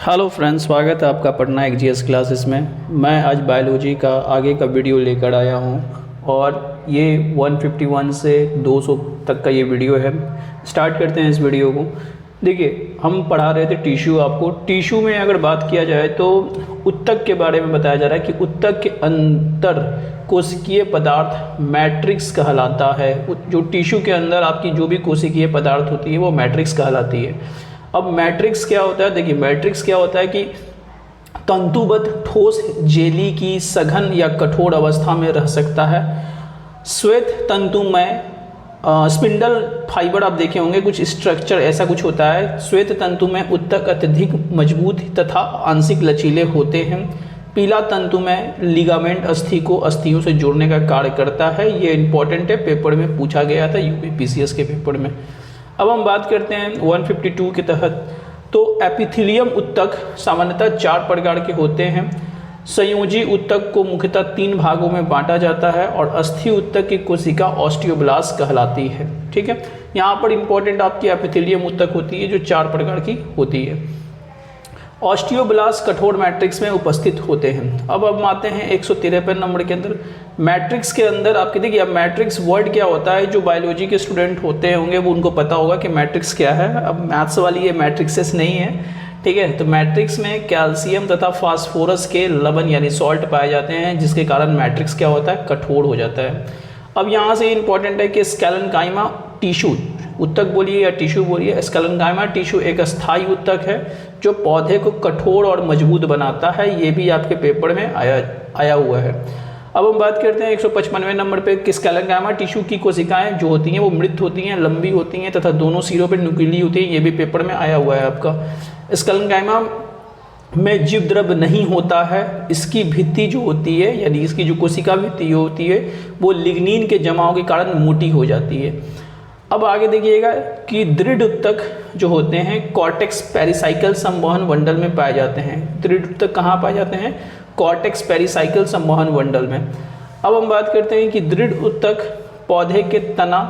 Hello friends, स्वागत है आपका पटना एक जीएस क्लासेस में। मैं आज बायोलॉजी का आगे का वीडियो लेकर आया हूं और ये 151 से 200 तक का ये वीडियो है। स्टार्ट करते हैं इस वीडियो को। देखिए, हम पढ़ा रहे थे टिश्यू। आपको टिश्यू में अगर बात किया जाए तो ऊतक के बारे में बताया जा रहा है कि ऊतक के अंदर कोशिकीय पदार्थ मैट्रिक्स कहलाता है। जो टिश्यू के अंदर आपकी जो भी कोशिकीय पदार्थ होती है वो मैट्रिक्स कहलाती है। अब मैट्रिक्स क्या होता है? देखिए, मैट्रिक्स क्या होता है कि तंतुबद्ध ठोस जेली की सघन या कठोर अवस्था में रह सकता है। श्वेत तंतुमय स्पिंडल फाइबर आप देखे होंगे, कुछ स्ट्रक्चर ऐसा कुछ होता है। श्वेत तंतुमय ऊतक अत्यधिक मजबूत तथा आंशिक लचीले होते हैं। पीला तंतुमय लिगामेंट अस्थि को अस्थियों से जोड़ने का कार्य करता है। ये इंपॉर्टेंट है, पेपर में पूछा गया था, यूपीपीसीएस के पेपर में। अब हम बात करते हैं 152 के तहत। तो एपिथेलियम ऊतक सामान्यतः 4 प्रकार के होते हैं। संयोजी ऊतक को मुख्यतः 3 भागों में बांटा जाता है और अस्थि ऊतक की कोशिका ऑस्टियोब्लास्ट कहलाती है। ठीक है, यहाँ पर इंपॉर्टेंट आपकी एपिथेलियम ऊतक होती है जो 4 प्रकार की होती है। ऑस्टियोब्लास्ट कठोर मैट्रिक्स में उपस्थित होते हैं। अब हम आते हैं 153 नंबर के अंदर। मैट्रिक्स के अंदर आपके देखिए, अब मैट्रिक्स वर्ड क्या होता है, जो बायोलॉजी के स्टूडेंट होते होंगे वो उनको पता होगा कि मैट्रिक्स क्या है। अब मैथ्स वाली ये मैट्रिक्सेस नहीं है, ठीक है। तो मैट्रिक्स में कैल्शियम तथा फास्फोरस के लवण यानी सॉल्ट पाए जाते हैं, जिसके कारण मैट्रिक्स क्या होता है, कठोर हो जाता है। अब यहाँ से इंपॉर्टेंट है कि स्केलेनकाइमा टिश्यू, ऊतक बोलिए या टिश्यू बोलिए, स्केलेनकाइमा टिश्यू एक अस्थायी ऊतक है जो पौधे को कठोर और मजबूत बनाता है। ये भी आपके पेपर में आया हुआ है। अब हम बात करते हैं 155वें नंबर पे कि स्केलेनकाइमा टिश्यू की कोशिकाएं जो होती हैं वो मृत होती हैं, लंबी होती हैं तथा दोनों सिरों पर नुकीली होती हैं। ये भी पेपर में आया हुआ है आपका। स्केलेनकाइमा में जीव द्रव्य नहीं होता है। इसकी भित्ति जो होती है, यानी इसकी जो कोशिका भित्ति होती है वो लिग्निन के जमाव के कारण मोटी हो जाती है। अब आगे देखिएगा कि दृढ़ ऊतक जो होते हैं कॉर्टेक्स पेरिसाइकल संवहन मंडल में पाए जाते हैं। दृढ़ ऊतक कहाँ पाए जाते हैं? कॉर्टेक्स पेरिसाइकल संवहन मंडल में। अब हम बात करते हैं कि दृढ़ ऊतक पौधे के तना,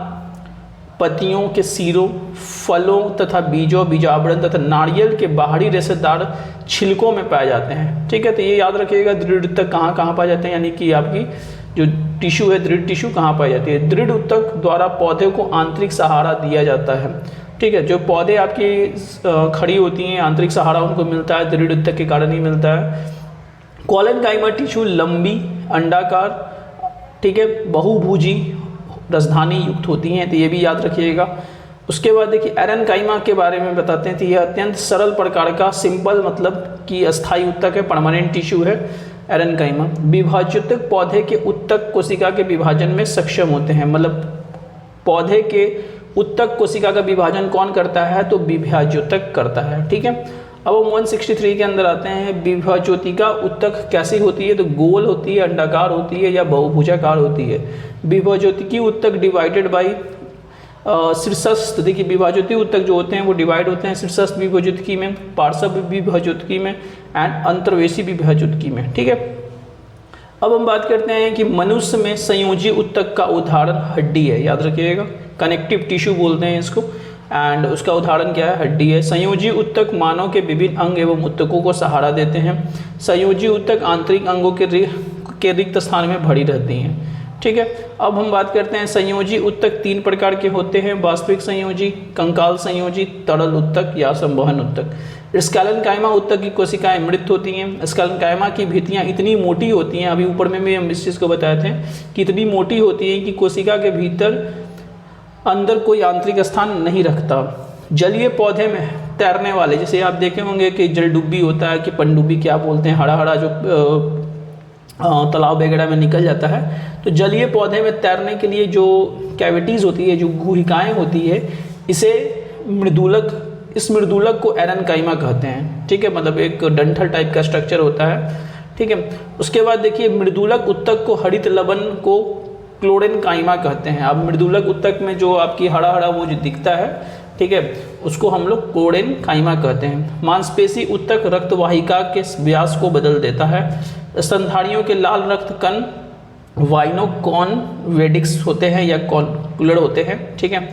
पत्तियों के सिरों, फलों तथा बीजों, बीजावरण तथा नारियल के बाहरी रेशेदार छिलकों में पाए जाते हैं। ठीक है, तो ये याद रखिएगा दृढ़ ऊतक कहाँ कहाँ पाए जाते हैं, यानी कि आपकी जो टिश्यू है, दृढ़ टिश्यू कहाँ पाई जाती है। दृढ़ ऊतक द्वारा पौधे को आंतरिक सहारा दिया जाता है। ठीक है, जो पौधे आपकी खड़ी होती हैं आंतरिक सहारा उनको मिलता है, दृढ़ ऊतक के कारण ही मिलता है। कोलेनकाइमा टिश्यू लंबी, अंडाकार, ठीक है, बहुभुजी, रसधानी युक्त होती हैं, तो ये भी याद रखिएगा। उसके बाद देखिए एरेनकाइमा के बारे में बताते हैं। तो यह अत्यंत सरल प्रकार का, सिंपल मतलब कि अस्थायी ऊतक है, परमानेंट टिश्यू है एरेनकाइमा। विभाज्योतक पौधे के ऊतक कोशिका के विभाजन में सक्षम होते हैं। मतलब पौधे के ऊतक कोशिका का विभाजन कौन करता है? तो विभाज्योतक करता है। ठीक है, अब हम 163 के अंदर आते हैं। विभाज्योतिका ऊतक कैसी होती है? तो गोल होती है, अंडाकार होती है या बहुभुजाकार होती है। विभाज्योतिकी ऊतक डिवाइडेड बाई शीर्षस्थ। देखिए, विभाज्योतिक ऊतक जो होते हैं वो डिवाइड होते हैं शीर्षस्थ विभाज्योतिकी में, पार्श्व विभाज्योतिकी में एंड अंतर्वेशी विभाज्योतिकी में। ठीक है, अब हम बात करते हैं कि मनुष्य में संयोजी ऊतक का उदाहरण हड्डी है। याद रखिएगा, कनेक्टिव टिश्यू बोलते हैं इसको, एंड उसका उदाहरण क्या है? हड्डी है। संयोजी ऊतक मानव के विभिन्न अंग एवं ऊतकों को सहारा देते हैं। संयोजी ऊतक आंतरिक अंगों के रिक्त स्थान में भरी रहती हैं। ठीक है, अब हम बात करते हैं संयोजी ऊतक 3 प्रकार के होते हैं। वास्तविक संयोजी, कंकाल संयोजी, तरल ऊतक या संवहन ऊतक। स्केलेनकाइमा ऊतक की कोशिकाएं मृत होती हैं। स्केलेनकाइमा की भित्तियां इतनी मोटी होती हैं, अभी ऊपर में भी हम इस चीज़ को बताए थे कि इतनी मोटी होती है कि कोशिका के भीतर अंदर कोई आंतरिक स्थान नहीं रखता। जलीय पौधे में तैरने वाले, जैसे आप देखे होंगे कि जलडुब्बी होता है कि पनडुब्बी क्या बोलते हैं, हरा हरा जो तालाब वगैरह में निकल जाता है। तो जलीय पौधे में तैरने के लिए जो कैविटीज़ होती है, जो गुहिकाएँ होती है, इसे मृदुलक, इस मृदुलक को एरेनकाइमा कहते हैं। ठीक है, मतलब एक डंठल टाइप का स्ट्रक्चर होता है। ठीक है, उसके बाद देखिए मृदुलक ऊतक को हरित लवण को क्लोरेनकाइमा कहते हैं। अब मृदुलक ऊतक में जो आपकी हरा हरा वो जो दिखता है, ठीक है, उसको हम लोग क्लोरेनकाइमा कहते हैं। मांसपेशी ऊतक रक्तवाहिका के व्यास को बदल देता है। स्तनधारियों के लाल रक्त कण वाइनोकॉन्वेडिक्स होते हैं या कॉन्कुलर होते हैं। ठीक है,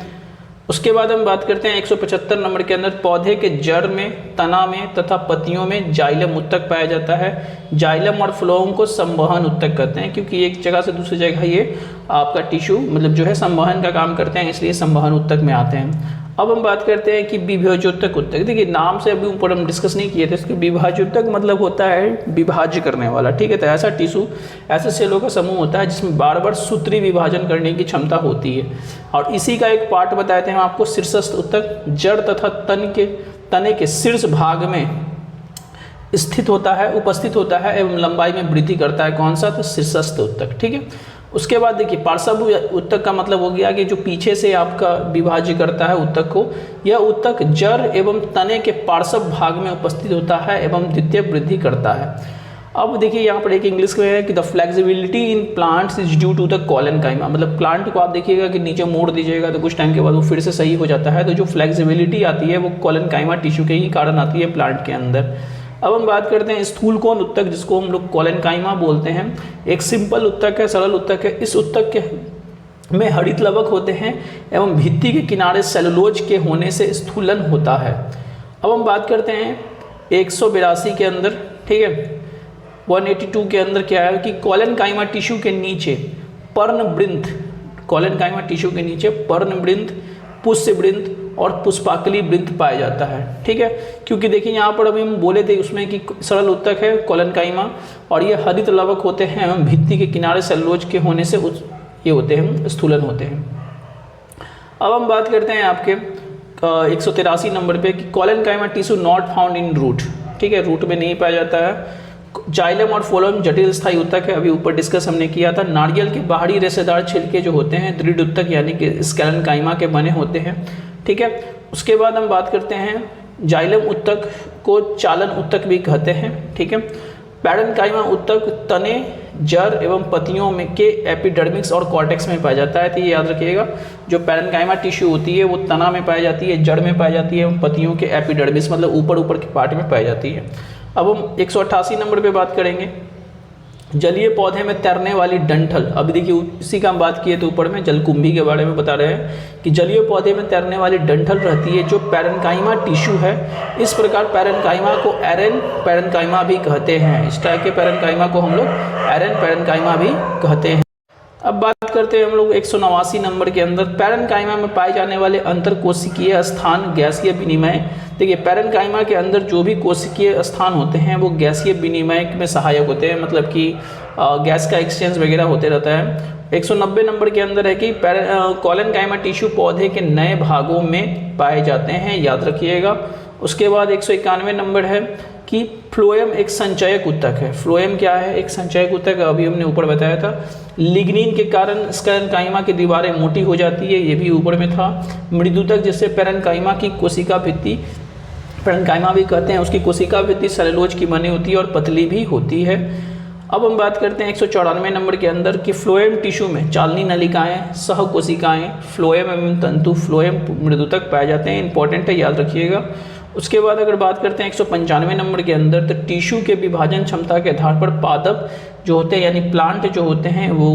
उसके बाद हम बात करते हैं 175 नंबर के अंदर, पौधे के जड़ में, तना में तथा पत्तियों में जाइलम उत्तक पाया जाता है। जाइलम और फ्लोएम को संवहन उत्तक कहते हैं, क्योंकि एक जगह से दूसरी जगह ये आपका टिश्यू मतलब जो है संवहन का काम करते हैं, इसलिए संवहन उत्तक में आते हैं। अब हम बात करते हैं कि विभाज्योतक उत्तक। देखिए नाम से अभी ऊपर हम डिस्कस नहीं किए थे, इसके विभाज्योतक मतलब होता है विभाज्य करने वाला, ठीक है। तो ऐसा टिश्यू, ऐसे सेलों का समूह होता है जिसमें बार बार सूत्री विभाजन करने की क्षमता होती है, और इसी का एक पार्ट बताए थे हम आपको, शीर्षस्थ उत्तक। जड़ तथा तने के शीर्ष भाग में स्थित होता है, उपस्थित होता है एवं लंबाई में वृद्धि करता है। कौन सा? तो शीर्षस्थ उत्तक, ठीक है। उसके बाद देखिए पार्श्व उत्तक का मतलब हो गया कि जो पीछे से आपका विभाज्य करता है उत्तक को। यह उत्तक जड़ एवं तने के पार्श्व भाग में उपस्थित होता है एवं द्वितीय वृद्धि करता है। अब देखिए यहाँ पर एक इंग्लिश में है कि the flexibility in plants is due to the collenchyma, मतलब प्लांट को आप देखिएगा कि नीचे मोड़ दीजिएगा तो कुछ टाइम के बाद वो फिर से सही हो जाता है। तो जो फ्लेक्सिबिलिटी आती है वो कॉलेनकाइमा टिश्यू के ही कारण आती है प्लांट के अंदर। अब हम बात करते हैं स्थूल कोण उत्तक, जिसको हम लोग कॉलेनकाइमा बोलते हैं। एक सिंपल उत्तक है, सरल उत्तक है। इस उत्तक के में हरित लवक होते हैं एवं भित्ति के किनारे सेलुलोज के होने से स्थूलन होता है। अब हम बात करते हैं 182 के अंदर, ठीक है, 182 के अंदर क्या है कि कॉलेनकाइमा टिश्यू के नीचे पर्णवृंत, कॉलेनकाइमा टिश्यू के नीचे पर्णवृंत, पुष्पवृंत और पुष्पाकली वृंत पाया जाता है, ठीक है। क्योंकि देखिए यहाँ पर अभी हम बोले थे उसमें कि सरल उत्तक है कॉलेनकाइमा, और ये हरित लवक होते हैं एवं भित्ति के किनारे सेलुलोज के होने से ये होते हैं, स्थूलन होते हैं। अब हम बात करते हैं आपके 183 नंबर पे कि collenchyma tissue not found in root, ठीक है, रूट में नहीं पाया जाता है। जाइलम और फ्लोएम जटिल स्थायी उत्तक है, अभी ऊपर डिस्कस हमने किया था। नारियल के बाहरी रेशेदार छिलके जो होते हैं दृढ़ उत्तक यानी कि स्केलेनकाइमा के बने होते हैं, ठीक है। उसके बाद हम बात करते हैं जाइलम उत्तक को चालन उत्तक भी कहते हैं, ठीक है। पैरेन्काइमा उत्तक तने, जड़ एवं पत्तियों में के एपिडर्मिक्स और कॉर्टेक्स में पाया जाता है। तो ये याद रखिएगा, जो पैरेन्काइमा टिश्यू होती है वो तना में पाई जाती है, जड़ में पाई जाती है एवं पत्तियों के एपिडर्मिक्स मतलब ऊपर ऊपर के पार्ट में पाई जाती है। अब हम 188 नंबर पे बात करेंगे जलीय पौधे में तैरने वाली डंठल। अभी देखिए इसी का हम बात किए तो ऊपर में जलकुंभी के बारे में बता रहे हैं कि जलीय पौधे में तैरने वाली डंठल रहती है जो पैरेन्काइमा टिश्यू है। इस प्रकार पैरेन्काइमा को एरेन पैरेन्काइमा भी कहते हैं। इस टाइप के पैरेन्काइमा को हम लोग एरेन पैरेन्काइमा भी कहते हैं। अब बात करते हैं हम लोग 189 नंबर के अंदर पैरेन्काइमा में पाए जाने वाले अंतरकोशिकीय स्थान गैसीय विनिमय। देखिए पैरेन्काइमा के अंदर जो भी कोशिकीय स्थान होते हैं वो गैसीय विनिमय में सहायक होते हैं, मतलब कि गैस का एक्सचेंज वगैरह होते रहता है। 190 नंबर के अंदर है कि कॉलेनकाइमा टिश्यू पौधे के नए भागों में पाए जाते हैं, याद रखिएगा। उसके बाद 191 नंबर है कि फ्लोएम एक संचयक उत्तक है। फ्लोएम क्या है? एक संचयक उत्तक, अभी हमने ऊपर बताया था। लिग्निन के कारण स्केलेनकाइमा की दीवारें मोटी हो जाती है, ये भी ऊपर में था। मृदुतक जिससे पैरेन्काइमा की कोशिका भित्ति, पैरेन्काइमा भी कहते हैं, उसकी कोशिका भित्ति सेलुलोज की बनी होती है और पतली भी होती है। अब हम बात करते हैं 194 नंबर के अंदर कि फ्लोएम टिश्यू में चालनी नलिकाएं, सह कोशिकाएं, फ्लोएम एवं तंतु, फ्लोएम मृदुतक पाए जाते हैं। इंपॉर्टेंट है, याद रखिएगा। उसके बाद अगर बात करते हैं 195 नंबर के अंदर तो टिश्यू के विभाजन क्षमता के आधार पर पादप जो होते हैं यानी प्लांट जो होते हैं वो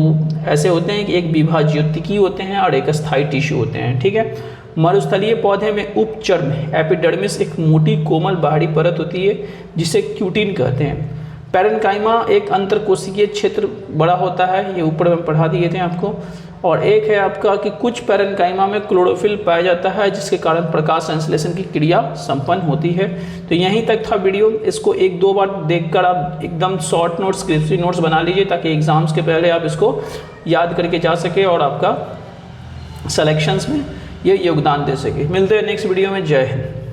ऐसे होते हैं कि एक विभाज्योतिकी होते हैं और एक स्थायी टिश्यू होते हैं, ठीक है। मरुस्थलीय पौधे में उपचर्म एपिडर्मिस एक मोटी कोमल बाहरी परत होती है जिसे क्यूटिन कहते हैं। पैरेन्काइमा एक अंतरकोशिकीय क्षेत्र बड़ा होता है, ये ऊपर में पढ़ा दिए थे आपको। और एक है आपका कि कुछ पैरेन्काइमा में क्लोरोफिल पाया जाता है जिसके कारण प्रकाश संश्लेषण की क्रिया संपन्न होती है। तो यहीं तक था वीडियो, इसको एक दो बार देखकर आप एकदम शॉर्ट नोट्स, क्रिस्पी नोट्स बना लीजिए ताकि एग्जाम्स के पहले आप इसको याद करके जा सके और आपका सिलेक्शंस में ये योगदान दे सके। मिलते हैं नेक्स्ट वीडियो में। जय हिंद।